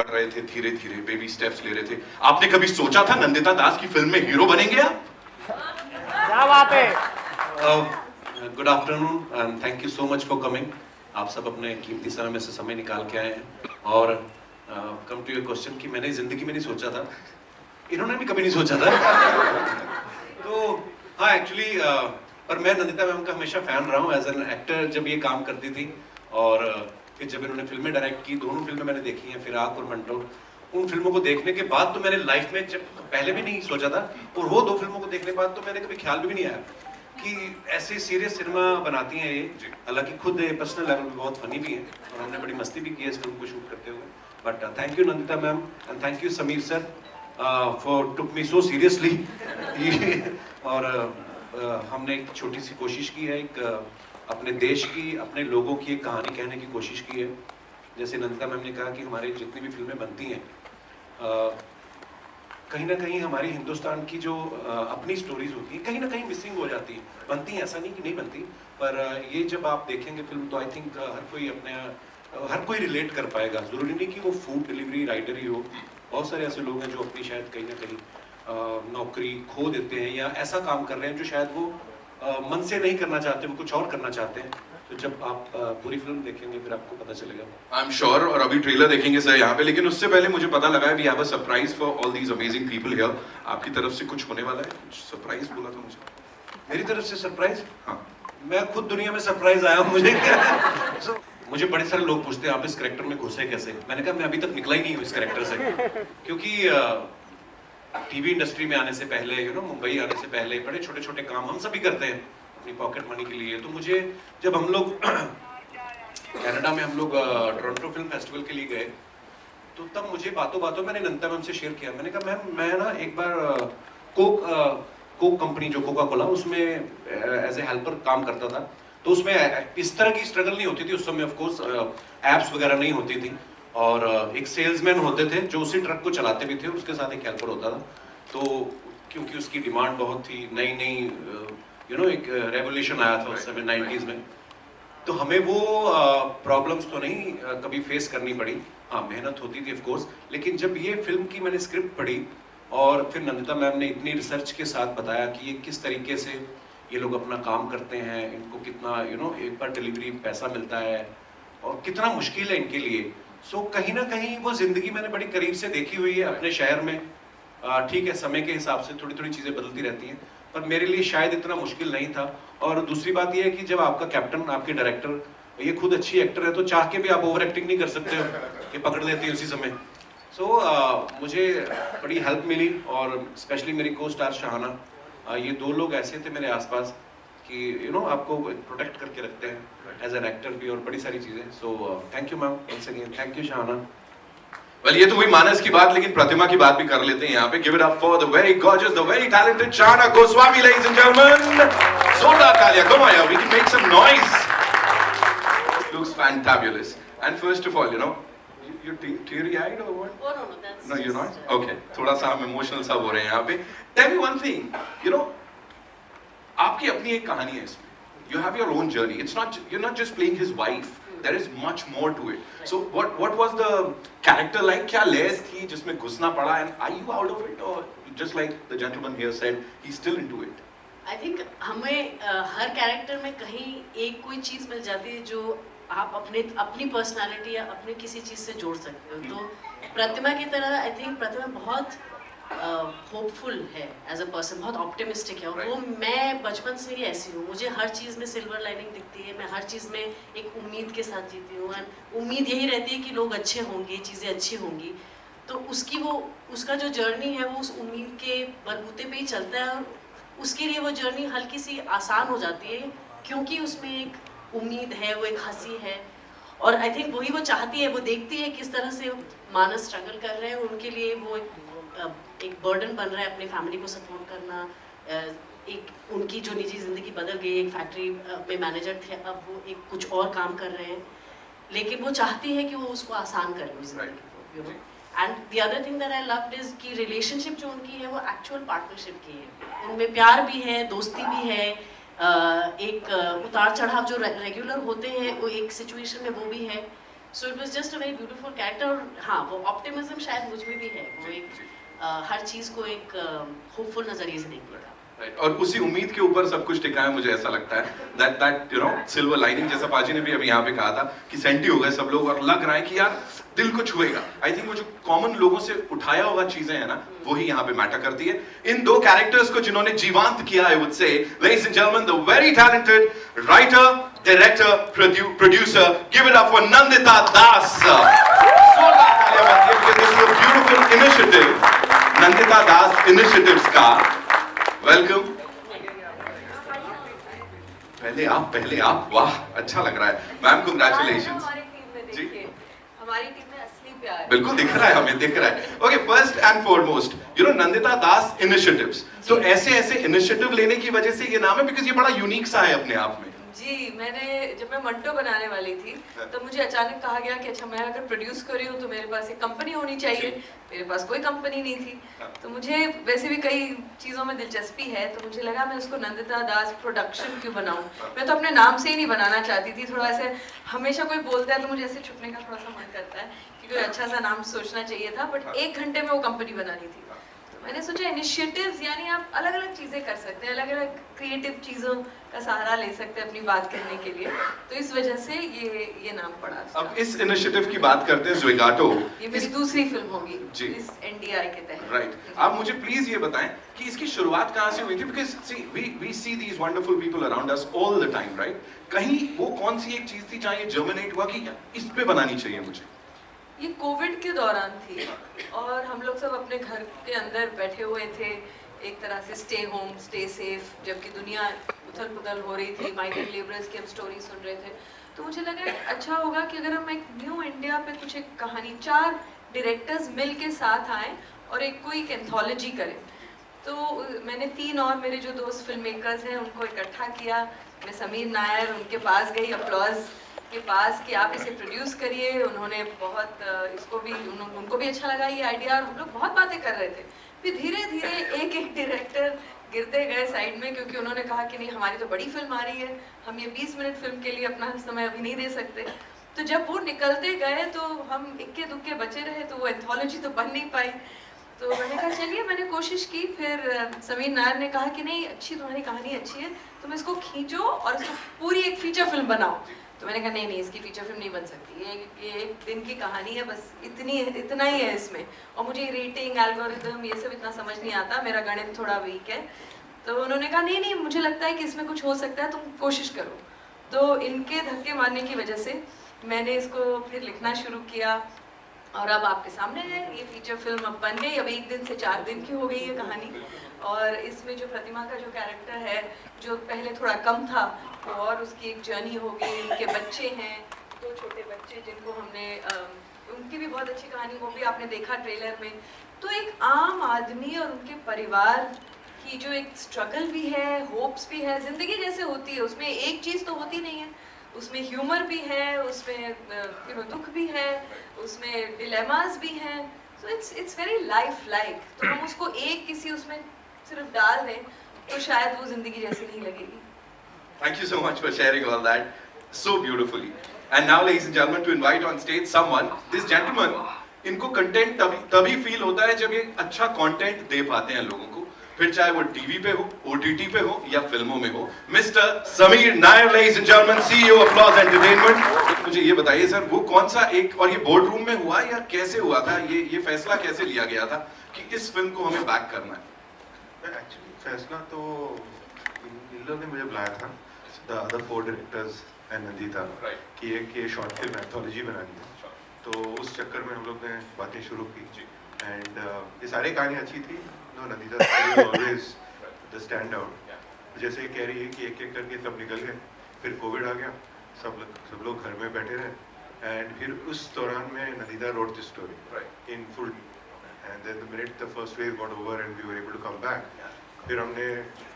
बढ़ रहे थे, धीरे धीरे बेबी स्टेप्स ले रहे थे। आपने कभी सोचा था नंदिता दास की फिल्म में हीरो बनेंगे आप? क्या बात है। Good afternoon and thank you so much for coming. आप सब अपने कीमती समय में से समय निकाल के आए हैं। और कम टू योर क्वेश्चन कि मैंने जिंदगी में नहीं सोचा था, इन्होंने भी कभी नहीं सोचा था। तो हाँ एक्चुअली पर मैं नंदिता मैम का हमेशा फैन रहा हूँ एज एन एक्टर जब ये काम करती थी। और फिर जब इन्होंने फिल्में डायरेक्ट की, दोनों फिल्में मैंने देखी हैं, फिराक और मंटो। उन फिल्मों को देखने के बाद तो मैंने लाइफ में जब पहले भी नहीं सोचा था, और वो दो फिल्मों को देखने के बाद तो मैंने कभी ख्याल भी नहीं आया कि ऐसे सीरियस सिनेमा बनाती हैं ये। हालांकि खुद पर्सनल लेवल में बहुत फनी भी है और हमने बड़ी मस्ती भी की है इस फिल्म को शूट करते हुए। But thank you Nandita ma'am and thank you Sameer sir for took me so seriously. और हमने एक छोटी सी कोशिश की है, एक अपने देश की, अपने लोगों की एक कहानी कहने की कोशिश की है। जैसे नंदिता मैम ने कहा कि हमारी जितनी भी फिल्में बनती हैं कहीं ना कहीं हमारी हिंदुस्तान की जो अपनी स्टोरीज होती हैं कहीं ना कहीं मिसिंग हो जाती हैं। बनती हैं, ऐसा नहीं कि नहीं बनती, पर ये जब आप देखेंगे फिल्म तो आई थिंक हर कोई रिलेट कर पाएगा। जरूरी नहीं कि वो फूड डिलीवरी राइडर ही हो, बहुत सारे ऐसे लोग हैं जो अपनी शायद कहीं ना कहीं नौकरी खो देते हैं या ऐसा काम कर रहे हैं जो शायद वो मन से नहीं करना चाहते, वो कुछ और करना चाहते हैं। तो जब आप पूरी फिल्म देखेंगे फिर आपको पता चलेगा। आई एम श्योर। और अभी ट्रेलर देखेंगे सर यहाँ पे, लेकिन उससे पहले मुझे पता लगा है we have a surprise for all these amazing people here. आपकी तरफ से कुछ होने वाला है? कुछ सरप्राइज बोला था मुझे। मेरी तरफ से सरप्राइज? हाँ, मैं खुद दुनिया में सरप्राइज आया हूँ। मुझे बड़े सारे लोग पूछते हैं आप इस कैरेक्टर में घुसे कैसे। मैंने कहा मैं अभी तक निकला ही नहीं हूँ इस कैरेक्टर से, क्योंकि टीवी इंडस्ट्री में आने से पहले मुंबई आने से पहले बड़े छोटे छोटे काम हम सभी करते हैं अपनी पॉकेट मनी के लिए। तो मुझे जब हम लोग कनाडा में हम लोग टोरंटो फिल्म फेस्टिवल के लिए गए तो तब मुझे बातों बातों मैंने नंदिता मैम से शेयर किया। मैंने कहा मैम मैं ना एक बार कोक कंपनी जो कोका कोला उसमें एज ए हेल्पर काम करता था। तो उसमें इस तरह की स्ट्रगल नहीं होती थी उस समय, ऑफ कोर्स एप्स वगैरह नहीं होती थी, और एक सेल्समैन होते थे जो उसी ट्रक को चलाते भी थे, उसके साथ एक हेल्पर होता था। तो क्योंकि उसकी डिमांड बहुत थी, नई एक रेवोल्यूशन आया था उस समय 90s में, तो हमें वो प्रॉब्लम्स तो नहीं कभी फेस करनी पड़ी। हाँ मेहनत होती थी ऑफ कोर्स, लेकिन जब ये फिल्म की मैंने स्क्रिप्ट पढ़ी और फिर नंदिता मैम ने इतनी रिसर्च के साथ बताया कि ये किस तरीके से ये लोग अपना काम करते हैं, इनको कितना एक बार डिलीवरी पैसा मिलता है और कितना मुश्किल है इनके लिए। सो कहीं ना कहीं वो जिंदगी मैंने बड़ी करीब से देखी हुई है अपने शहर में। ठीक है, समय के हिसाब से थोड़ी थोड़ी चीज़ें बदलती रहती हैं, पर मेरे लिए शायद इतना मुश्किल नहीं था। और दूसरी बात यह है कि जब आपका कैप्टन, आपके डायरेक्टर, ये खुद अच्छी एक्टर है तो चाह के भी आप ओवर एक्टिंग नहीं कर सकते हो, ये पकड़ लेती है उसी समय। सो मुझे बड़ी हेल्प मिली, और स्पेशली मेरी को स्टार शाहाना, ये दो लोग ऐसे थे मेरे आसपास कि आपको प्रोटेक्ट करके रखते हैं एज एन एक्टर भी, और बड़ी सारी चीज़ें। So thank you ma'am, once again thank you Shahana. Well ये तो हुई मानस की बात, लेकिन प्रतिमा की बात भी कर लेते हैं यहाँ पे। Give it up for the very gorgeous, the very talented Shahana Goswami, ladies and gentleman. जोरदार तालियां, कम ऑन यार, we can make some noise. Looks fantabulous. And first of all, you're teary-eyed or what? Oh no, that's. No, you're not. just, Okay. थोड़ा सा हम emotional सा हो रहे हैं यहाँ पे। Tell me one thing. आपकी अपनी एक कहानी है इसमें। You have your own journey. You're not just playing his wife. There is much more to it. So what was the character like? क्या लेस थी जिसमें घुसना पड़ा? And are you out of it, or just like the gentleman here said, he's still into it? I think हमें हर character में कहीं एक कोई चीज़ मिल जाती है जो आप अपनी पर्सनालिटी या अपने किसी चीज़ से जोड़ सकते हो। तो प्रतिमा की तरह आई थिंक प्रतिमा बहुत होपफुल है एज अ पर्सन, बहुत ऑप्टिमिस्टिक है, और वो मैं बचपन से ही ऐसी हूँ। मुझे हर चीज़ में सिल्वर लाइनिंग दिखती है, मैं हर चीज़ में एक उम्मीद के साथ जीती हूँ, एंड उम्मीद यही रहती है कि लोग अच्छे होंगे, चीज़ें अच्छी होंगी। तो उसका जो जर्नी है वो उस उम्मीद के बलबूते पे ही चलता है, और उसके लिए वो जर्नी हल्की सी आसान हो जाती है क्योंकि उसमें एक उम्मीद है, वो एक हंसी है। और आई थिंक वही वो चाहती है, वो देखती है किस तरह से मानस स्ट्रगल कर रहे हैं, उनके लिए वो एक बर्डन बन रहा है अपनी फैमिली को सपोर्ट करना। एक उनकी जो निजी ज़िंदगी बदल गई, एक फैक्ट्री में मैनेजर थे, अब वो एक कुछ और काम कर रहे हैं, लेकिन वो चाहती है कि वो उसको आसान कर ले ज़िंदगी को। And the other thing that I loved is कि रिलेशनशिप जो उनकी है वो एक्चुअल पार्टनरशिप की है, उनमें प्यार भी है, दोस्ती भी है, एक उतार चढ़ाव जो रेगुलर होते हैं वो एक सिचुएशन में वो भी है। So it was just a very beautiful character. और हाँ, वो ऑप्टिमिज्म शायद मुझ में भी है, वो एक हर चीज को एक होपफुल नजरिए से देखने का। Right. और उसी उम्मीद के ऊपर सब कुछ टिका है, मुझे ऐसा लगता है that you know silver lining, जैसा पाजी ने भी अभी यहाँ पे कहा था कि सेंटी हो गए सब लोग और लग रहा है कि यार दिल को छुएगा। आई थिंक वो जो कॉमन लोगों से उठाया हुआ चीजें हैं ना, वही यहाँ पे मैटर करती है। इन दो कैरेक्टर्स को जिन्होंने जीवांत किया, I would say, ladies and gentlemen, the very talented writer, director, producer, give it up for Nandita Das. जोरदार तालियां बनती है because this is a beautiful initiative, Nandita Das Initiatives का। वेलकम। पहले आप वाह, अच्छा लग रहा है मैम, कंग्रेचुलेशंस। हमारी टीम में देखिए, हमारी टीम में असली प्यार है। बिल्कुल दिख रहा है, हमें दिख रहा है। Okay, first and foremost, you know Nandita Das initiatives, तो ऐसे इनिशिएटिव लेने की वजह से ये नाम है, बिकॉज़ ये बड़ा यूनिक सा है अपने आप में। जी, जब मैं मंटो बनाने वाली थी तो मुझे अचानक कहा गया कि अच्छा, मैं अगर प्रोड्यूस कर रही हूँ तो मेरे पास एक कंपनी होनी चाहिए। मेरे पास कोई कंपनी नहीं थी, तो मुझे वैसे भी कई चीज़ों में दिलचस्पी है, तो मुझे लगा मैं उसको नंदिता दास प्रोडक्शन क्यों बनाऊँ। मैं तो अपने नाम से ही नहीं बनाना चाहती थी। थोड़ा ऐसे हमेशा कोई बोलता है तो मुझे ऐसे छुपने का थोड़ा सा मन करता है कि कोई अच्छा सा नाम सोचना चाहिए था, बट 1 घंटे में वो कंपनी बनानी थी। मैंने सोचा इनिशिएटिव्स यानी आप अलग अलग चीज़ें कर सकते हैं, अलग अलग क्रिएटिव चीज़ों का सहारा ले सकते हैं अपनी बात करने के लिए, तो इस वजह से ये नाम पड़ा। अब इस इनिशिएटिव की बात करते हैं, ज़्विगाटो। ये मेरी दूसरी फिल्म होगी जी, इस एनडीआई के तहत। राइट, आप मुझे प्लीज ये बताएं कि इसकी शुरुआत कहाँ से हुई थी, because see we see these wonderful people around us all the time, right? कहीं वो कौन सी एक चीज थी जहाँ ये जर्मिनेट हुआ कि इस पे बनानी चाहिए मुझे? ये कोविड के दौरान थी और हम लोग सब अपने घर के अंदर बैठे हुए थे, एक तरह से स्टे होम स्टे सेफ, जबकि दुनिया उथल पुथल हो रही थी, माइग्रेंट लेबरर्स की हम स्टोरी सुन रहे थे। तो मुझे लगा अच्छा होगा कि अगर हम एक न्यू इंडिया पे कुछ एक कहानी, 4 डायरेक्टर्स मिल के साथ आए और कोई एंथोलॉजी करें। तो मैंने 3 और मेरे जो दोस्त फिल्म मेकर्स हैं उनको इकट्ठा किया। मैं समीर नायर उनके पास गई, अपलॉज के पास, कि आप इसे प्रोड्यूस करिए। उन्होंने बहुत उनको भी अच्छा लगा ये आइडिया, और हम लोग बहुत बातें कर रहे थे। फिर धीरे धीरे एक डायरेक्टर गिरते गए साइड में, क्योंकि उन्होंने कहा कि नहीं, हमारी तो बड़ी फिल्म आ रही है, हम ये 20 मिनट फिल्म के लिए अपना समय अभी नहीं दे सकते। तो जब वो निकलते गए तो हम इक्के दुक्के बचे रहे, तो वो एंथोलॉजी तो बन नहीं पाई। तो मैंने कहा चलिए, मैंने कोशिश की। फिर समीर नायर ने कहा कि नहीं, अच्छी तुम्हारी कहानी अच्छी है, तुम इसको खींचो और इसको पूरी एक फीचर फिल्म बनाओ। तो मैंने कहा नहीं, इसकी फीचर फिल्म नहीं बन सकती, ये 1 दिन की कहानी है, बस इतना ही है इसमें। और मुझे रेटिंग, एल्गोरिदम, ये सब इतना समझ नहीं आता, मेरा गणित थोड़ा वीक है। तो उन्होंने कहा नहीं, मुझे लगता है कि इसमें कुछ हो सकता है, तुम कोशिश करो। तो इनके धक्के मारने की वजह से मैंने इसको फिर लिखना शुरू किया, और अब आपके सामने है ये फीचर फिल्म। अब बन गई, अब 1 दिन से 4 दिन की हो गई है कहानी। और इसमें जो प्रतिमा का जो कैरेक्टर है, जो पहले थोड़ा कम था, वो और उसकी एक जर्नी हो गई। उनके बच्चे हैं, 2 छोटे बच्चे, जिनको हमने उनकी भी बहुत अच्छी कहानी, वो भी आपने देखा ट्रेलर में। तो एक आम आदमी और उनके परिवार की जो एक स्ट्रगल भी है, होप्स भी है, जिंदगी जैसे होती है, उसमें एक चीज़ तो होती नहीं है, उसमें ह्यूमर भी है, उसमें दुख भी है, उसमें डिलेमास भी हैं। So it's very life like. तो हम उसको किसी उसमें सिर्फ डाल दें तो शायद वो जिंदगी जैसी नहीं लगेगी। Thank you so much for sharing all that so beautifully. And now, ladies and gentlemen, to invite on stage someone, this gentleman, इनको कंटेंट तभी फील होता है जब ये अच्छा कंटेंट दे पाते हैं लोगों को, फिर चाहे वो टीवी पे हो, ओटीटी पे हो या फिल्मों में हो। Mister Sameer Nair, ladies and gentlemen, CEO Applause Entertainment। मुझे ये बताइए सर, वो कौन सा एक, और ये बोर्ड रूम में हुआ या कैसे हुआ था, ये फैसला कैसे लिया गया था कि इस फिल्म को हमें बैक करना है? एक्चुअली फैसला तो इन लोगों ने मुझे बुलाया था, the other 4 directors and Nandita, कि एक ये शॉर्ट फिल्म एंथोलॉजी बनानी है। तो उस चक्कर में हम लोग ने बातें शुरू की, एंड ये सारी कहानी अच्छी थी। No, Nandita always the standout. जैसे कह रही है कि एक एक करके सब निकल गए, फिर कोविड आ गया, सब लोग घर में बैठे रहे, एंड फिर उस दौरान में Nandita rode this story in full, and then the minute the first wave got over and we were able to come back, फिर हमने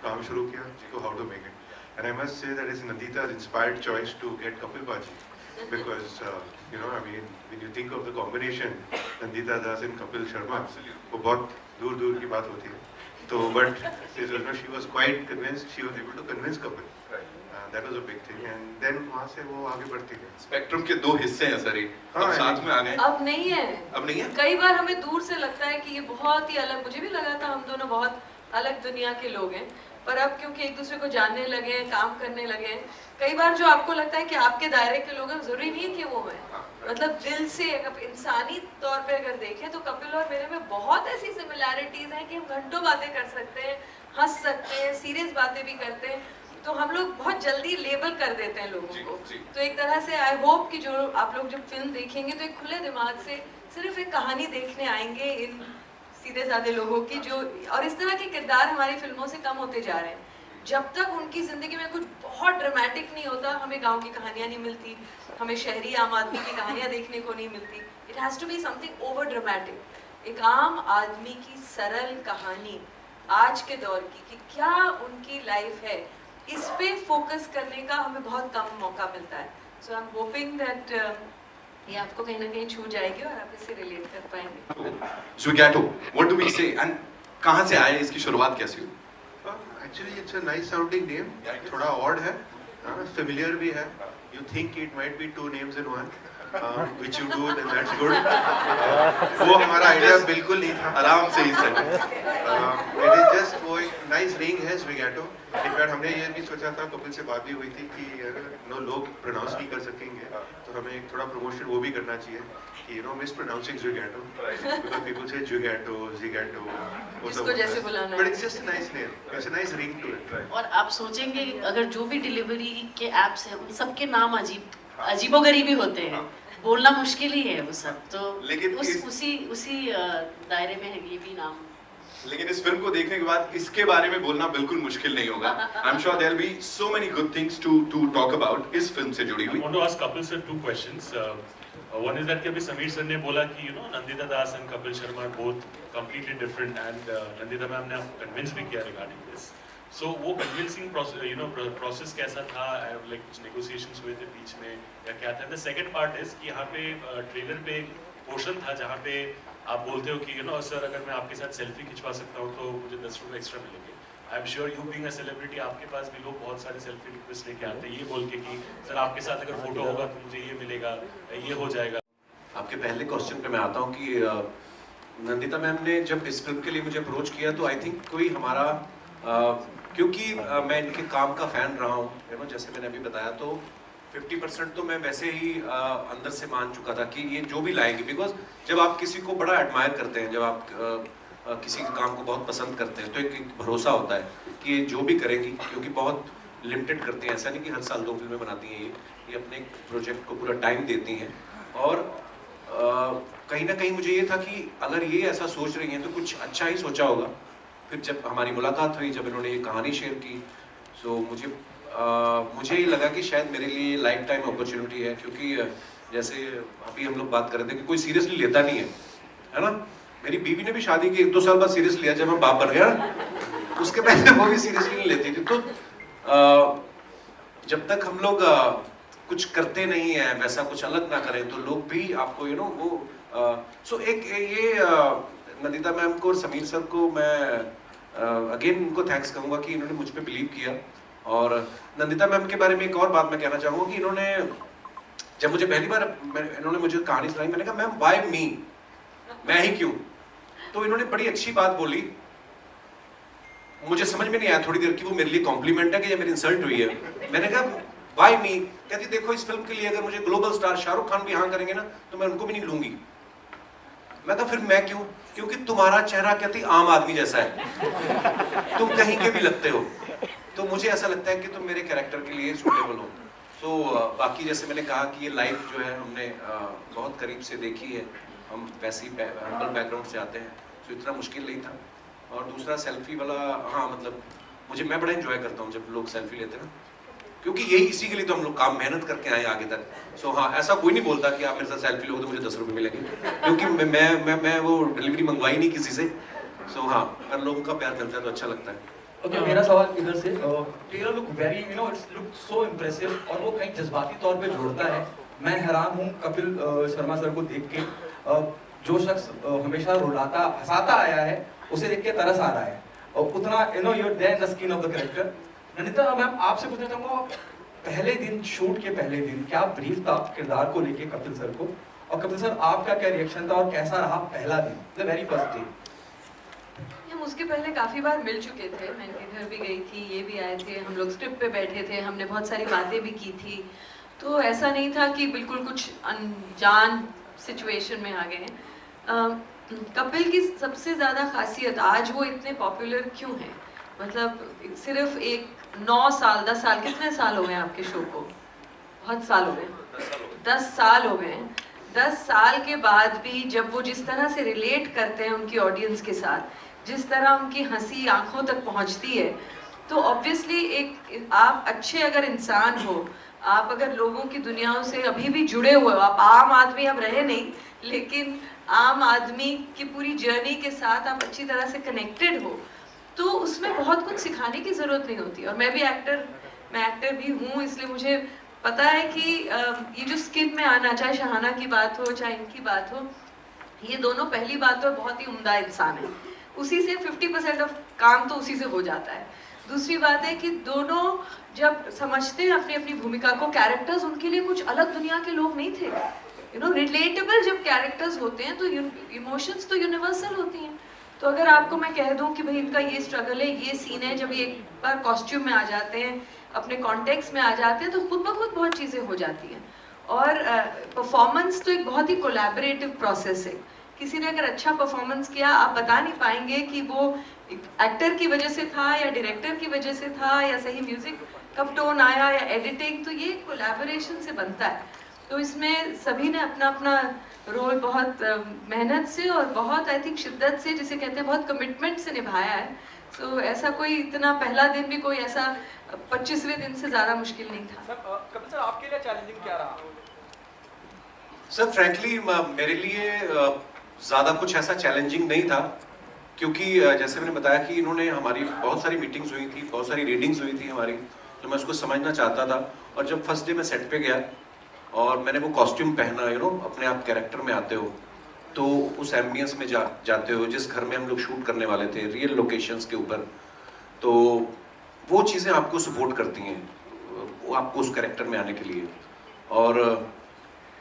काम शुरू किया तो how to make it. And I must say that it's Nandita's inspired choice to get Kapil Baji, because you know, I mean, when you think of the combination Nandita Das and Kapil Sharma, वो बहुत दूर की बात होती है। तो but she was quite convinced, she was able to convince Kapil, that was a big thing and then वहाँ से वो आगे बढ़ती गई। स्पेक्ट्रम के 2 हिस्से हैं सर, हाँ, अब साथ में आ गए। अब नहीं है। अब नहीं है। कई बार हमें दूर से लगता है कि ये बहुत ही अलग, मुझे भी लगा था हम दोनों बहुत अलग दुनिया के लोग हैं, पर अब क्योंकि एक दूसरे को जानने लगे हैं, काम करने लगे हैं, कई बार जो आपको लगता है कि आपके दायरे के लोग हैं, जरूरी नहीं है कि वो हैं। मतलब दिल से अगर इंसानी तौर पे अगर देखें तो कपिल और मेरे में बहुत ऐसी सिमिलैरिटीज हैं कि हम घंटों बातें कर सकते हैं, हंस सकते हैं, सीरियस बातें भी करते हैं, तो हम लोग बहुत जल्दी लेबल कर देते हैं लोगों को। तो एक तरह से आई होप कि जो आप लोग जब फिल्म देखेंगे तो एक खुले दिमाग से सिर्फ एक कहानी देखने आएंगे इन सीधे साधे लोगों की, जो और इस तरह के किरदार हमारी फिल्मों से कम होते जा रहे हैं। जब तक उनकी जिंदगी में कुछ बहुत ड्रामेटिक नहीं होता, हमें गांव की कहानियां नहीं मिलती, हमें शहरी आम आदमी की कहानियां देखने को नहीं मिलती। It has to be something over dramatic, एक आम आदमी की सरल कहानी आज के दौर की कि क्या उनकी लाइफ है, इस पे फोकस करने का हमें बहुत कम मौका मिलता है। सो आई एम होपिंग दैट ये आपको कहीं ना कहीं छू जाएगी और आप इससे रिलेट कर पाएंगे। Zwigato, what do we say? And कहाँ से आए, इसकी शुरुआत कैसे हुई? Actually, it's a nice sounding name. थोड़ा odd है, familiar भी है. You think it might be 2 names in one, which you do, and that's good. वो हमारा आइडिया बिल्कुल नहीं था. आराम से ही सर। It is just वो एक nice ring है Zwigato. इनफैक्ट हमने ये भी सोचा था, कपिल से बात भी हुई थी कि अगर लोग प्रोनाउंस नहीं कर सकेंगे तो हमें एक थोड़ा प्रमोशन वो भी करना चाहिए कि mispronouncing Zwigato, because people say Zwigato, Zigato, जिसको जैसे बुलाना है। but it's just a nice name, it's a nice ring to it. और आप सोचेंगे अगर जो भी डिलीवरी के एप्स हैं उन सबके नाम अजीबोगरीबी होते हैं, बोलना मुश्किल ही है वो सब, तो लेकिन उसी दायरे में है ये भी नाम। लेकिन इस फिल्म को देखने के बाद इसके बारे में बोलना बिल्कुल मुश्किल नहीं होगा। I am sure there will be so many good things to talk about इस फिल्म से जुड़ी हुई। I want to ask Kapil sir 2 questions. One is that कि अभी समीर सर ने बोला कि नंदिता दास and Kapil Sharma both completely different, and Nandita ma'am ने आपको convince भी किया regarding this. So वो convincing process कैसा था, like कुछ negotiations हुए थे बीच में या क्या था? The second part is कि यहाँ पे ट्रेलर पे पोर्शन था जहाँ पे आप बोलते हो कि सर अगर मैं आपके साथ सेल्फी खिंचवा सकता हूँ तो मुझे 10 रुपये एक्स्ट्रा मिलेंगे। आई am sure you being a celebrity आपके पास भी लोग बहुत सारे सेल्फी रिक्वेस्ट लेके आते हैं ये बोल के कि सर आपके साथ अगर फोटो होगा तो मुझे ये मिलेगा, ये हो जाएगा। आपके पहले क्वेश्चन पे मैं आता हूँ कि नंदिता मैम ने जब इस फिल्म के लिए मुझे अप्रोच किया तो आई थिंक कोई हमारा क्योंकि मैं इनके काम का फैन रहा हूँ, जैसे मैंने अभी बताया, तो 50% तो मैं वैसे ही अंदर से मान चुका था कि ये जो भी लाएंगे, बिकॉज जब आप किसी को बड़ा एडमायर करते हैं, जब आप किसी के काम को बहुत पसंद करते हैं तो एक भरोसा होता है कि ये जो भी करेंगी, क्योंकि बहुत लिमिटेड करती हैं, ऐसा नहीं कि हर साल 2 फिल्में बनाती हैं, ये अपने प्रोजेक्ट को पूरा टाइम देती हैं। और कहीं ना कहीं मुझे ये था कि अगर ये ऐसा सोच रही हैं तो कुछ अच्छा ही सोचा होगा। फिर जब हमारी मुलाकात हुई, जब इन्होंने ये कहानी शेयर की, तो मुझे ये लगा कि शायद मेरे लिए लाइफ टाइम अपॉर्चुनिटी है, क्योंकि जैसे अभी हम लोग बात कर रहे थे कि कोई सीरियसली लेता नहीं है ना। मेरी बीवी ने भी शादी के 1-2 साल बाद सीरियस लिया, जब मैं बाप बन गया, उसके पहले वो भी सीरियसली नहीं लेती थी। तो जब तक हम लोग कुछ करते नहीं है, वैसा कुछ अलग ना करें, तो लोग भी आपको सो एक ये नंदिता मैम को और समीर सर को मैं अगेन उनको थैंक्स कहूँगा कि इन्होंने मुझ पे बिलीव किया। और नंदिता मैम के बारे में एक और बात मैं कहना चाहूँगा कि इन्होंने जब मुझे पहली बार इन्होंने मुझे कहानी सुनाई, मैंने कहा मैम व्हाई मी, मैं ही क्यों? तो इन्होंने बड़ी अच्छी बात बोली, मुझे समझ में नहीं आया थोड़ी देर कि वो मेरे लिए कॉम्प्लीमेंट है कि ये मेरी इंसल्ट हुई है। मैंने कहा व्हाई मी? कहती देखो इस फिल्म के लिए अगर मुझे ग्लोबल स्टार शाहरुख खान भी हाँ करेंगे ना तो मैं उनको भी नहीं लूंगी। मैं कहा फिर मैं क्यों? क्योंकि तुम्हारा चेहरा कहती आम आदमी जैसा है, तुम कहीं के भी लगते हो, तो मुझे ऐसा लगता है कि तुम मेरे कैरेक्टर के लिए सूटेबल हो। तो बाकी जैसे मैंने कहा कि ये लाइफ जो है हमने बहुत करीब से देखी है, हम वैसे ही हम्बल बैकग्राउंड से आते हैं, तो इतना मुश्किल नहीं था। और दूसरा सेल्फी वाला, हाँ मतलब मैं बड़ा एंजॉय करता हूँ जब लोग सेल्फी लेते हैं ना, क्योंकि यही इसी के लिए तो हम लोग काम मेहनत करके आए आगे तक। सो हाँ, ऐसा कोई नहीं बोलता कि आप मेरे साथ सेल्फी लोगे तो मुझे 10 रुपये मिलेंगे, क्योंकि मैं वो डिलीवरी मंगवाई नहीं किसी से। सो हाँ, अगर लोगों का प्यार मिलता है तो अच्छा लगता है। ओके, मेरा सवाल इधर से, trailer look very it's look so impressive और वो कहीं जज्बाती तौर पे जोड़ता है। मैं हैरान हूँ कपिल शर्मा सर को देख के, जो शख्स हमेशा रुलाता हंसाता आया है उसे देख के तरस आ रहा है, और उतना you are there in the skin of the character. Nandita ma'am, आपसे पूछना चाहूँगा पहले दिन, शूट के पहले दिन क्या ब्रीफ था किरदार को लेके कपिल सर को, और कपिल सर आपका क्या रिएक्शन था और कैसा रहा पहला दिन, द वेरी फर्स्ट डे? हम उसके पहले काफ़ी बार मिल चुके थे, मैं इनके घर भी गई थी, ये भी आए थे, हम लोग स्क्रिप्ट पे बैठे थे, हमने बहुत सारी बातें भी की थी, तो ऐसा नहीं था कि बिल्कुल कुछ अनजान सिचुएशन में आ गए हैं। कपिल की सबसे ज़्यादा खासियत, आज वो इतने पॉपुलर क्यों हैं, मतलब सिर्फ एक 9 साल 10 साल, कितने साल हो गए आपके शो को? बहुत साल हो गए, 10 साल हो गए। 10 साल के बाद भी जब वो जिस तरह से रिलेट करते हैं उनकी ऑडियंस के साथ, जिस तरह उनकी हंसी आंखों तक पहुंचती है, तो ऑब्वियसली एक आप अच्छे अगर इंसान हो, आप अगर लोगों की दुनियाओं से अभी भी जुड़े हुए हो, आप आम आदमी अब रहे नहीं, लेकिन आम आदमी की पूरी जर्नी के साथ आप अच्छी तरह से कनेक्टेड हो, तो उसमें बहुत कुछ सिखाने की ज़रूरत नहीं होती। और मैं एक्टर भी हूँ, इसलिए मुझे पता है कि ये जो स्किन में आना, चाहे शहाना की बात हो चाहे इनकी बात हो, ये दोनों पहली बात तो बहुत ही उम्दा इंसान है, उसी से 50% ऑफ काम तो उसी से हो जाता है। दूसरी बात है कि दोनों जब समझते हैं अपनी अपनी भूमिका को, कैरेक्टर्स उनके लिए कुछ अलग दुनिया के लोग नहीं थे, रिलेटेबल जब कैरेक्टर्स होते हैं तो इमोशंस तो यूनिवर्सल होती हैं। तो अगर आपको मैं कह दूं कि भाई इनका ये स्ट्रगल है, ये सीन है, जब ये एक बार कॉस्ट्यूम में आ जाते हैं, अपने कॉन्टेक्स्ट में आ जाते हैं, तो खुद ब खुद बहुत चीज़ें हो जाती हैं। और परफॉर्मेंस तो एक बहुत ही कोलैबोरेटिव प्रोसेस है। किसी ने अगर अच्छा परफॉर्मेंस किया, आप बता नहीं पाएंगे कि वो एक्टर की वजह से था या डायरेक्टर की वजह से था या सही म्यूजिक कब टोन आया या एडिटिंग, तो ये कोलैबोरेशन से बनता है। तो इसमें सभी ने अपना अपना रोल बहुत मेहनत से और बहुत आई थिंक शिद्दत से, जिसे कहते हैं बहुत कमिटमेंट से निभाया है। सो ऐसा कोई इतना पहला दिन भी कोई ऐसा 25वें दिन से ज़्यादा मुश्किल नहीं था। कपिल सर आपके लिए चैलेंजिंग क्या रहा? सर फ्रैंकली मेरे लिए ज़्यादा कुछ ऐसा चैलेंजिंग नहीं था, क्योंकि जैसे मैंने बताया कि इन्होंने हमारी बहुत सारी मीटिंग्स हुई थी, बहुत सारी रीडिंग्स हुई थी हमारी, तो मैं उसको समझना चाहता था। और जब फर्स्ट डे मैं सेट पे गया और मैंने वो कॉस्ट्यूम पहना, अपने आप कैरेक्टर में आते हो, तो उस एम्बियंस में जाते हो जिस घर में हम लोग शूट करने वाले थे, रियल लोकेशंस के ऊपर, तो वो चीज़ें आपको सपोर्ट करती हैं, वो आपको उस कैरेक्टर में आने के लिए। और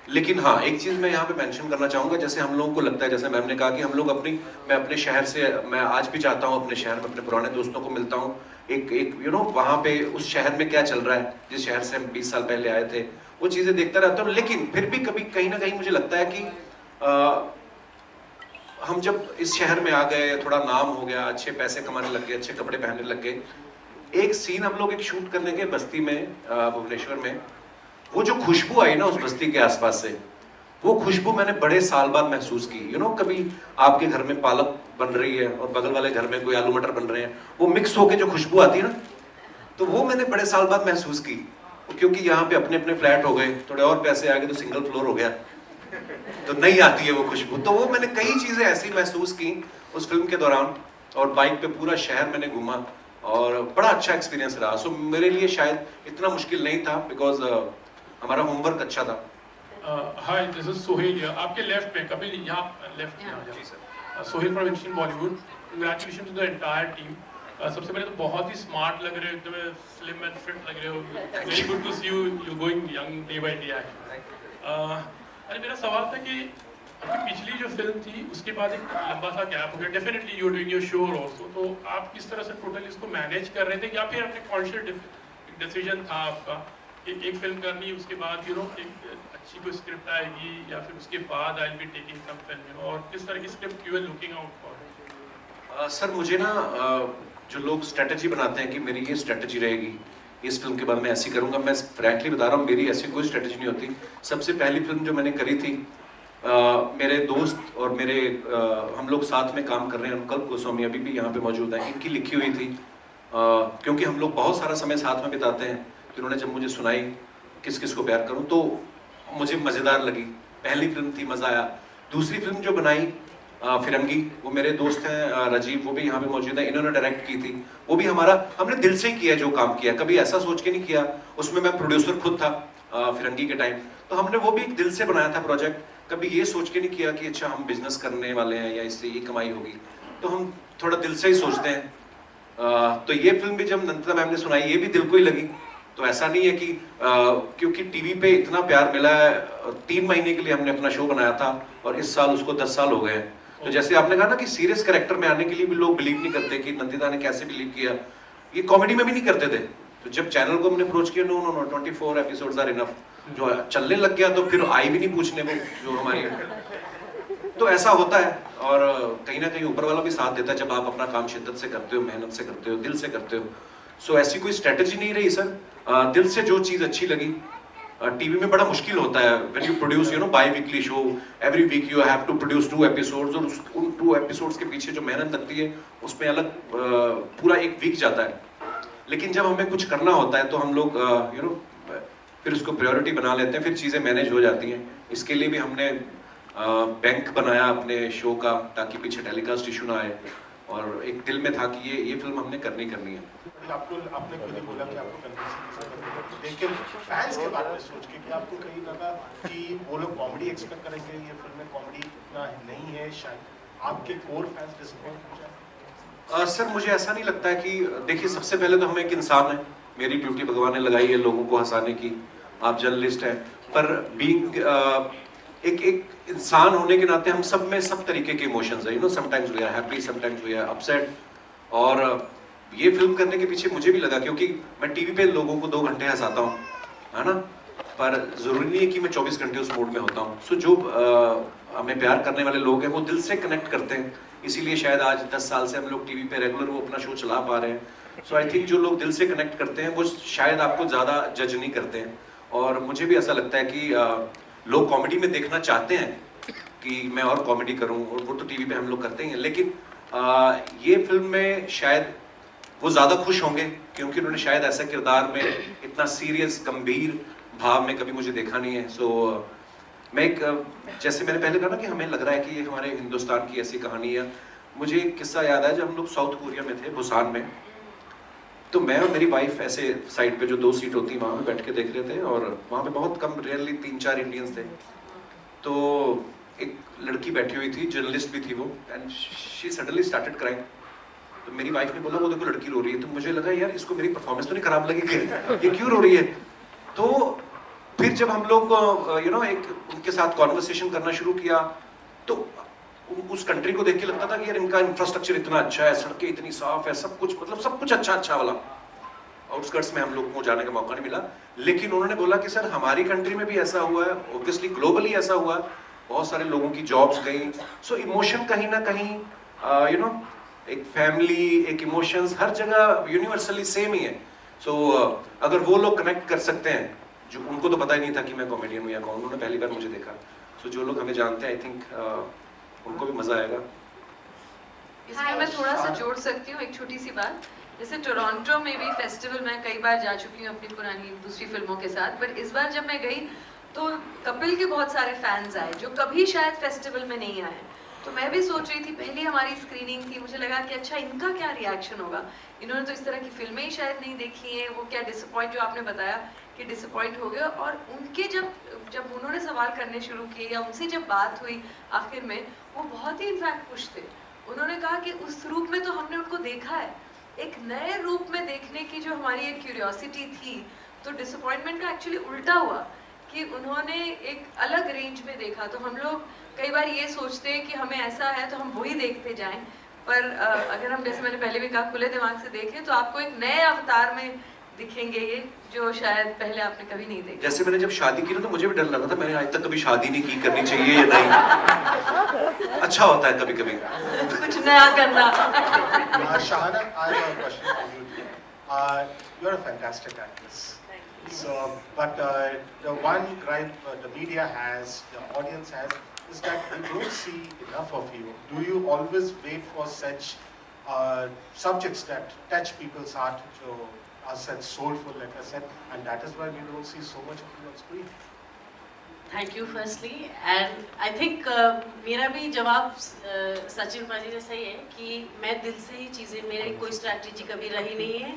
लेकिन हाँ, एक चीज़ मैं यहाँ पे मेंशन करना चाहूँगा, जैसे हम लोगों को लगता है, जैसे मैम ने कहा कि हम लोग मैं अपने शहर से, मैं आज भी जाता हूँ अपने शहर में, अपने पुराने दोस्तों को मिलता हूँ, एक वहाँ पे उस शहर में क्या चल रहा है, जिस शहर से हम 20 साल पहले आए थे, वो चीज़ें देखता रहता हूँ। लेकिन फिर भी कभी कहीं ना कहीं मुझे लगता है कि हम जब इस शहर में आ गए, थोड़ा नाम हो गया, अच्छे पैसे कमाने लग गए, अच्छे कपड़े पहनने लग गए, एक सीन हम लोग एक शूट करने के बस्ती में, भुवनेश्वर में, वो जो खुशबू आई ना उस बस्ती के आसपास से, वो खुशबू मैंने बड़े साल बाद महसूस की। कभी आपके घर में पालक बन रही है और बगल वाले घर में कोई आलू मटर बन रहे हैं, वो मिक्स होके जो खुशबू आती है ना, तो वो मैंने बड़े साल बाद महसूस की। क्योंकि यहाँ पे अपने अपने फ्लैट हो गए, थोड़े और पैसे आ गए तो सिंगल फ्लोर हो गया, तो नहीं आती है वो खुशबू। तो वो मैंने कई चीजें ऐसी महसूस की उस फिल्म के दौरान, और बाइक पे पूरा शहर मैंने घूमा और बड़ा अच्छा एक्सपीरियंस रहा। सो मेरे लिए शायद इतना मुश्किल नहीं था, बिकॉज हमारा होमवर्क अच्छा था। Hi, this is Sohail. आपके लेफ्ट में कपिल, यहाँ लेफ्ट में। जी sir. Sohail from Indian Bollywood. Congratulation to the entire team. सबसे पहले तो बहुत ही स्मार्ट लग रहे हो, एकदम स्लिम एंड फिट लग रहे हो। Very good to see you going young day by day. अरे मेरा सवाल था कि आपकी पिछली जो फिल्म थी उसके बाद एक लंबा सा गैप हो गया, definitely you are doing your show also, तो आप किस तरह से टोटल इसको मैनेज कर रहे थे, या फिर अपने कॉन्शियस डिसीजन था आपका कि एक फिल्म करनी, उसके बाद एक अच्छी कोई स्क्रिप्ट आएगी, या फिर उसके बाद I will be taking some film, और किस तरह की script you are looking out for? Sir मुझे ना जो लोग स्ट्रेटजी बनाते हैं कि मेरी ये स्ट्रेटजी रहेगी, इस फिल्म के बाद मैं ऐसी करूंगा, मैं फ्रैंकली बता रहा हूँ, मेरी ऐसी कोई स्ट्रेटजी नहीं होती। सबसे पहली फिल्म जो मैंने करी थी, मेरे दोस्त और मेरे हम लोग साथ में काम कर रहे हैं, अनुकल्प गोस्वामी अभी भी यहाँ पे मौजूद हैं, इनकी लिखी हुई थी, क्योंकि हम लोग बहुत सारा समय साथ में बिताते हैं। तो उन्होंने जब मुझे सुनाई किस किस को प्यार करूँ, तो मुझे मज़ेदार लगी। पहली फिल्म थी, मज़ा आया। दूसरी फिल्म जो बनाई फिरंगी, वो मेरे दोस्त हैं राजीव, वो भी यहाँ पे मौजूद है, इन्होंने डायरेक्ट की थी। वो भी हमने दिल से किया जो काम किया, कभी ऐसा सोच के नहीं किया। उसमें मैं प्रोड्यूसर खुद था फिरंगी के टाइम, तो हमने वो भी दिल से बनाया था प्रोजेक्ट। कभी ये सोच के नहीं किया कि अच्छा हम बिजनेस करने वाले हैं या इससे ये कमाई होगी, तो हम थोड़ा दिल से ही सोचते हैं। तो ये फिल्म भी जब नंदिता मैम ने सुनाई, ये भी दिल को ही लगी, तो ऐसा नहीं है कि क्योंकि टीवी पे इतना प्यार मिला है, 3 महीने के लिए हमने अपना शो बनाया था और इस साल उसको 10 साल हो गए हैं। तो जैसे आपने कहा ना कि सीरियस कैरेक्टर में आने के लिए भी लोग बिलीव नहीं करते कि नंदिता ने कैसे बिलीव किया, ये कॉमेडी में भी नहीं करते थे। तो जब चैनल को हमने अप्रोच किया, no no no 24 episodes are enough, जो चलने लग गया तो फिर आई भी नहीं पूछने को जो हमारी, तो ऐसा होता है। और कहीं ना कहीं ऊपर वाला भी साथ देता है जब आप अपना काम शिद्दत से करते हो, मेहनत से करते हो, दिल से करते हो। सो ऐसी कोई स्ट्रेटेजी नहीं रही सर, दिल से जो चीज अच्छी लगी। टीवी में बड़ा मुश्किल होता है when you produce biweekly show, every week you have to produce 2 episodes, और उन 2 एपिसोड्स के पीछे जो मेहनत लगती है उसमें अलग पूरा एक वीक जाता है। लेकिन जब हमें कुछ करना होता है तो हम लोग फिर उसको प्रायोरिटी बना लेते हैं, फिर चीजें मैनेज हो जाती हैं। इसके लिए भी हमने बैंक बनाया अपने शो का, ताकि पीछे टेलीकास्ट इशू ना आए, और एक दिल में था कि ये फिल्म हमने करनी है। आपने खुद ही बोला कि आपको कन्विंसिंग, लेकिन फैंस के बारे में सोच के कि आपको कहीं लगा कि वो लोग कॉमेडी एक्सपेक्ट करेंगे, ये फिल्म में कॉमेडी इतना नहीं है, शायद आपके कोर फैंस डिसअपॉइंट हो जाए? सर मुझे ऐसा नहीं लगता है कि, देखिए सबसे पहले तो हम एक इंसान है, मेरी ड्यूटी भगवान ने लगाई है लोगों को हंसाने की, आप जर्नलिस्ट हैं, पर बीइंग एक इंसान होने के नाते हम सब में सब तरीके के इमोशंस है, sometimes we are happy, sometimes we are upset. और ये फिल्म करने के पीछे मुझे भी लगा, क्योंकि मैं टीवी पे लोगों को 2 घंटे हंसाता हूँ, है ना, पर जरूरी नहीं है कि मैं 24 घंटे उस मोड में होता हूँ। सो जो हमें प्यार करने वाले लोग हैं वो दिल से कनेक्ट करते हैं, इसीलिए शायद आज 10 साल से हम लोग टीवी पे रेगुलर वो अपना शो चला पा रहे हैं। सो आई थिंक जो लोग दिल से कनेक्ट करते हैं वो शायद आपको ज्यादा जज नहीं करते हैं। और मुझे भी ऐसा लगता है कि लोग कॉमेडी में देखना चाहते हैं कि मैं और कॉमेडी करूं, और वो तो टीवी पे हम लोग करते हैं, लेकिन ये फिल्म में शायद वो ज्यादा खुश होंगे, क्योंकि उन्होंने शायद ऐसा किरदार में इतना सीरियस गंभीर भाव में कभी मुझे देखा नहीं है। सो मैं जैसे मैंने पहले कहा ना कि हमें लग रहा है कि ये हमारे हिंदुस्तान की ऐसी कहानी है। मुझे एक किस्सा याद है, जब हम लोग साउथ कोरिया में थे, बुसान में, तो मैं और मेरी वाइफ ऐसे साइड पे जो 2 सीट होती है वहां पे बैठ के देख रहे थे, और वहां पे बहुत कम, रेयरली 3-4 इंडियंस थे। तो एक लड़की बैठी हुई थी, जर्नलिस्ट भी थी वो, and she suddenly started crying. तो मेरी वाइफ ने बोला वो देखो लड़की रो रही है। तो मुझे लगा यार इसको मेरी परफॉर्मेंस तो नहीं खराब लगी कि ये क्यों रो रही है। तो फिर जब हम लोग एक उनके साथ कॉन्वर्सेशन करना शुरू किया, तो उस कंट्री को देख के लगता था कि यार इनका इंफ्रास्ट्रक्चर इतना अच्छा है, सड़कें इतनी साफ है, सब कुछ, मतलब सब कुछ अच्छा वाला। आउटस्कर्ट्स में हम लोगों को जाने का मौका नहीं मिला, लेकिन उन्होंने बोला कि सर हमारी कंट्री में भी ऐसा हुआ है, ऑब्वियसली ग्लोबली ऐसा हुआ है, बहुत सारे लोगों की जॉब्स गई। सो इमोशन कहीं ना कहीं एक फैमिली, एक इमोशंस हर जगह यूनिवर्सली सेम ही है। सो अगर वो लोग कनेक्ट कर सकते हैं, जो उनको तो पता ही नहीं था कि मैं कॉमेडियन हूँ या कौन, उन्होंने पहली बार मुझे देखा। सो जो लोग हमें जानते हैं, आई थिंक उनको भी मजा आएगा। इसमें मैं थोड़ा सा जोड़ सकती हूँ एक छोटी सी बात। जैसे टोरंटो में भी फेस्टिवल मैं कई बार जा चुकी हूँ अपनी पुरानी दूसरी फिल्मों के साथ, पर इस बार जब मैं गई तो कपिल के बहुत सारे फैंस आए जो कभी शायद फेस्टिवल में नहीं आए। तो मैं भी सोच रही थी, पहली हमारी स्क्रीनिंग थी, मुझे लगा कि अच्छा इनका क्या रिएक्शन होगा, इन्होंने तो इस तरह की फिल्में ही शायद नहीं देखी हैं, वो क्या डिसअपॉइंट, जो आपने बताया कि डिसअपॉइंट हो गए। और उनके जब उन्होंने सवाल करने शुरू किए या उनसे जब बात हुई आखिर में, वो बहुत ही इनफैक्ट खुश थे। उन्होंने कहा कि उस रूप में तो हमने उनको देखा है, एक नए रूप में देखने की जो हमारी एक क्यूरियोसिटी थी, तो डिसअपॉइंटमेंट का एक्चुअली उल्टा हुआ कि उन्होंने एक अलग रेंज में देखा। तो हम लोग कई बार ये सोचते हैं कि हमें ऐसा है तो हम वही देखते जाएं, पर अगर हम, जैसे मैंने पहले भी कहा, खुले दिमाग से देखें तो आपको एक नए अवतार में दिखेंगे ये, जो शायद पहले आपने कभी नहीं देखा। जैसे मैंने जब शादी की ना, तो मुझे भी डर लगा था, मैंने आज तक कभी शादी नहीं की, करनी चाहिए या नहीं। अच्छा होता है कभी कभी कुछ नया करना। Shahana, I have a question for you. You're a fantastic actress. So, but the one gripe the media has, the audience has, is that we don't see enough of you. Do you always wait for such subjects that touch people's heart, so are such soulful, like I said, and that is why we don't see so much of you on screen? Thank you firstly, and I think मेरा भी जवाब सचिन पाजी जैसा ही है कि मैं दिल से ही चीज़ें, मेरी कोई स्ट्रैटेजी कभी रही नहीं है,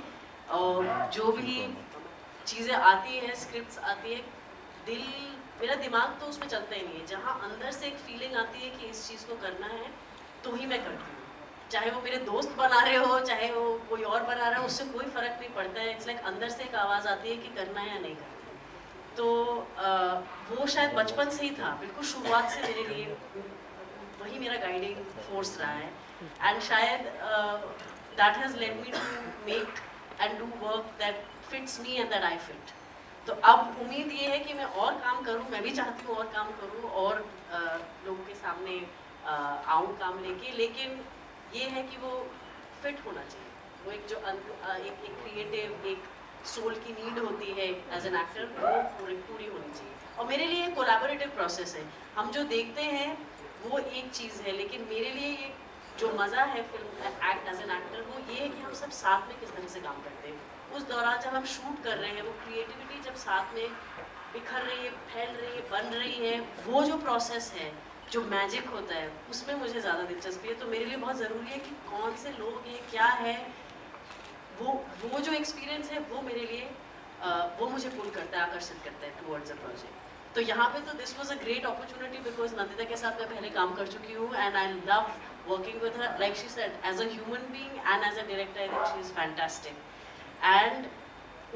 और जो भी चीज़ें आती हैं, स्क्रिप्ट्स आती है, दिल, मेरा दिमाग तो उसमें चलता ही नहीं है। जहाँ अंदर से एक फीलिंग आती है कि इस चीज़ को करना है तो ही मैं करती हूँ। चाहे वो मेरे दोस्त बना रहे हो, चाहे वो कोई और बना रहा हो, उससे कोई फर्क नहीं पड़ता है। इट्स लाइक अंदर से एक आवाज़ आती है कि करना है या नहीं करना है। तो वो शायद बचपन से ही था, बिल्कुल शुरुआत से मेरे लिए वही मेरा गाइडिंग फोर्स रहा है। एंड शायद that has led me to make and do work that fits me and that I fit. तो अब उम्मीद ये है कि मैं और काम करूं, मैं भी चाहती हूँ और काम करूं और लोगों के सामने आऊँ काम लेके, लेकिन ये है कि वो फिट होना चाहिए। वो एक जो एक क्रिएटिव, एक सोल की नीड होती है एज एन एक्टर, वो पूरी होनी चाहिए। और मेरे लिए एक कोलैबोरेटिव प्रोसेस है। हम जो देखते हैं वो एक चीज़ है, लेकिन मेरे लिए ये जो मज़ा है film act as an actor, वो ये है कि हम सब साथ में किस तरह से काम करते हैं। उस दौरान जब हम शूट कर रहे हैं, वो क्रिएटिविटी जब साथ में बिखर रही है, फैल रही है, बन रही है, वो जो प्रोसेस है, जो मैजिक होता है, उसमें मुझे ज़्यादा दिलचस्पी है। तो मेरे लिए बहुत ज़रूरी है कि कौन से लोग हैं, क्या है, वो जो एक्सपीरियंस है, वो मेरे लिए वो मुझे पुल करता है, आकर्षित करता है टुवर्ड्स अ प्रोजेक्ट। तो यहाँ पे तो this was a great opportunity because Nandita के साथ मैं पहले काम कर चुकी हूँ and I love working with her. Like she said, as a human being and as a director I think she is fantastic. And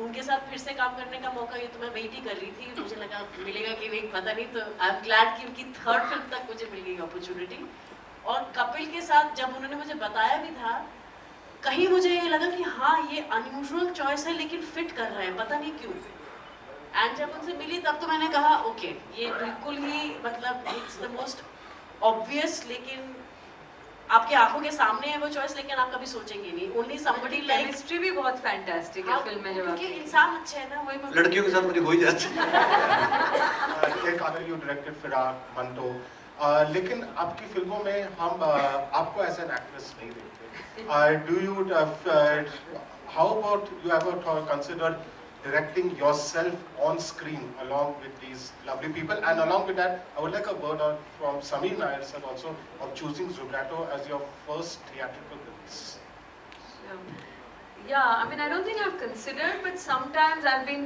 उनके साथ फिर से काम करने का मौका, ये तो मैं वेट ही कर रही थी, मुझे लगा मिलेगा कि नहीं पता नहीं। तो आई एम ग्लैड कि उनकी थर्ड फिल्म तक मुझे मिल गई अपॉर्चुनिटी। और कपिल के साथ जब उन्होंने मुझे बताया भी था, कहीं मुझे ये लगा कि हाँ ये अनयूजुअल चॉइस है लेकिन फिट कर रहा है, पता नहीं क्यों। एंड जब उनसे मिली तब तो मैंने कहा ओके, ये बिल्कुल ही मतलब इट्स द मोस्ट ऑब्वियस, लेकिन आपके आंखों के सामने है वो चॉइस, लेकिन आप कभी सोचेंगे नहीं। ओनली समबडी लाइक केमिस्ट्री भी बहुत फैंटास्टिक है फिल्म में, जब क्योंकि इंसान अच्छे है ना, वही लड़कियों के साथ मुझे हो ही जाती है। एक आदर यू डायरेक्टेड फिराक मंटो, लेकिन आपकी फिल्मों में हम आपको एज एन एक्ट्रेस नहीं देखते। Do you how about you ever consider directing yourself on screen along with these lovely people? And along with that, I would like a word on from Sameer Nair sir also of choosing Zugato as your first theatrical release. Yeah, I mean I don't think I've considered, but sometimes I've been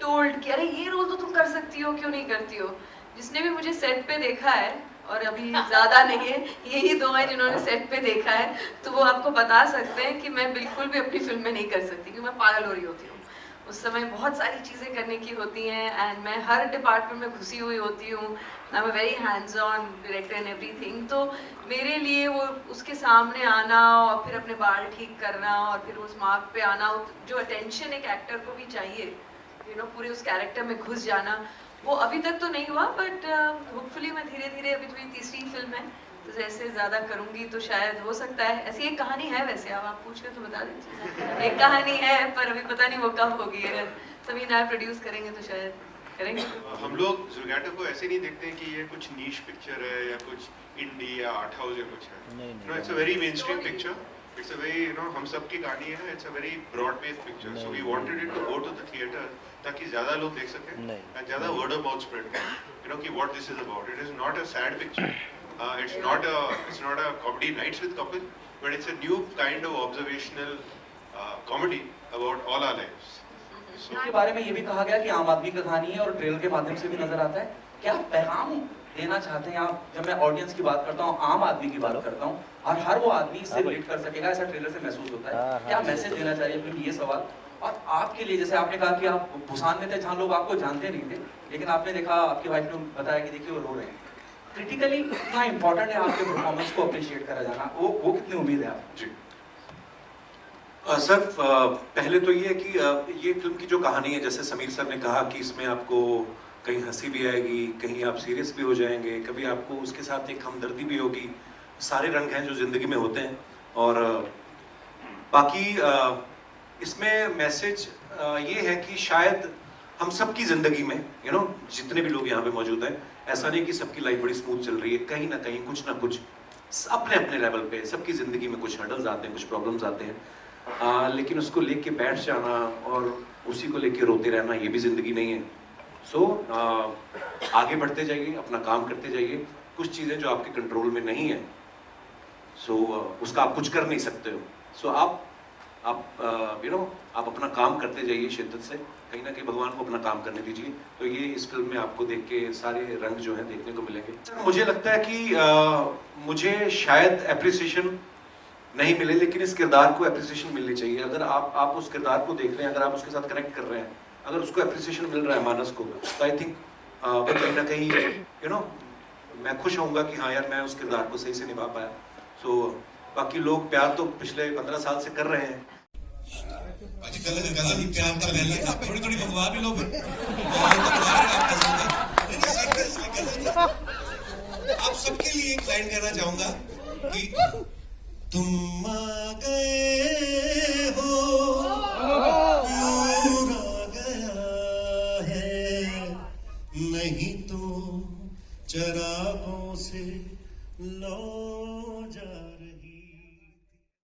told कि अरे ये role तो तुम कर सकती हो, क्यों नहीं करती हो। जिसने भी मुझे सेट पे देखा है, और अभी ज़्यादा नहीं है, यही दो हैं जिन्होंने सेट पे देखा है, तो वो आपको बता सकते हैं कि मैं बिल्कुल भी अपनी फिल्म में नहीं कर सकती, क्योंकि मैं पागल हो रही होती हूँ। उस समय बहुत सारी चीज़ें करने की होती हैं एंड मैं हर डिपार्टमेंट में घुसी हुई होती हूँ। I am a very hands on director and everything. तो मेरे लिए वो उसके सामने आना और फिर अपने बाल ठीक करना और फिर उस मार्क पे आना, जो अटेंशन एक एक्टर को भी चाहिए, यू नो, पूरे उस कैरेक्टर में घुस जाना, वो अभी तक तो नहीं हुआ। बट होपफुली मैं धीरे धीरे, अभी तो मेरी तीसरी फिल्म है, तो जैसे ज़्यादा करूँगी तो शायद हो सकता है। ऐसी एक कहानी है वैसे, अब आप पूछ रहे तो बता दीजिए। एक कहानी है, पर अभी पता नहीं वो कब होगी। अगर समीर नायर प्रोड्यूस करेंगे तो शायद करेंगे। हम लोग जुगाटो को ऐसे नहीं देखते हैं कि ये कुछ नीश पिक्चर है या कुछ इंडी या आर्ट हाउस या कुछ है। No, it's a very mainstream picture. It's a very, you know, हम सब की कहानी है। It's a very broad based picture. So we wanted it to go to the theatre ताकि ज़्यादा लोग देख सकें एंड ज़्यादा वर्ड ऑफ माउथ स्प्रेड करें, यू नो, कि what this is about. It is not a sad picture, it's not a comedy nights with Kapil, but it's a new kind of observational comedy about all our lives. So इसके बारे में ये भी कहा गया कि आम आदमी की कहानी है और ट्रेलर के माध्यम से भी नजर आता है। क्या पैगाम देना चाहते हैं आप? जब मैं ऑडियंस की बात करता हूँ, आम आदमी की बात करता हूँ, और हर वो आदमी इससे रिलेट कर सकेगा, ऐसा ट्रेलर से महसूस होता है। क्या मैसेज देना चाहिए फिल्म, ये सवाल। और आपके लिए, जैसे आपने कहा कि आप बुसान में थे जहाँ लोग आपको जानते नहीं थे, लेकिन आपने देखा, आपकी वाइफ ने बताया कि देखिए वो रो रहे हैं। क्रिटिकली इतना इम्पोर्टेंट है आपके परफॉर्मेंस को अप्रिशिएट करा जाना, वो कितनी उम्मीद है आप? जी सर, पहले तो ये है कि ये फिल्म की जो कहानी है, जैसे समीर सर ने कहा कि इसमें आपको कहीं हंसी भी आएगी, कहीं आप सीरियस भी हो जाएंगे, कभी आपको उसके साथ एक हमदर्दी भी होगी। सारे रंग हैं जो जिंदगी में होते हैं। और बाकी इसमें मैसेज ये है कि शायद हम सबकी जिंदगी में, यू नो, जितने भी लोग यहाँ पे मौजूद हैं, ऐसा नहीं कि सबकी लाइफ बड़ी स्मूथ चल रही है। कहीं ना कहीं कुछ ना कुछ अपने अपने लेवल पे सबकी जिंदगी में कुछ हर्डल्स आते हैं, कुछ प्रॉब्लम्स आते हैं, लेकिन उसको लेके बैठ जाना और उसी को लेके रोते रहना, ये भी जिंदगी नहीं है। सो आगे बढ़ते जाइए, अपना काम करते जाइए। कुछ चीज़ें जो आपके कंट्रोल में नहीं है, सो उसका आप कुछ कर नहीं सकते हो। सो आप यू नो, आप अपना काम करते जाइए शिद्दत से, कहीं ना कहीं भगवान को अपना काम करने दीजिए। तो ये इस फिल्म में आपको देख के सारे रंग जो है देखने को मिलेंगे। मुझे लगता है कि मुझे शायद एप्रिसिएशन नहीं मिले, लेकिन इस किरदार को एप्रिसिएशन मिलनी चाहिए। अगर आप उस किरदार को देख रहे हैं, अगर आप उसके साथ कनेक्ट कर रहे हैं, अगर उसको एप्रिसिएशन मिल रहा है मानस को, तो आई थिंक वो कहीं ना कहीं मैं खुश होऊंगा कि हाँ यार मैं उस किरदार को सही से निभा पाया। सो बाकी लोग प्यार तो पिछले 15 साल से कर रहे हैं। थोड़ी मंगवा भी लो फिर। आप सबके लिए एक लाइन कहना चाहूंगा कि तुम आ गए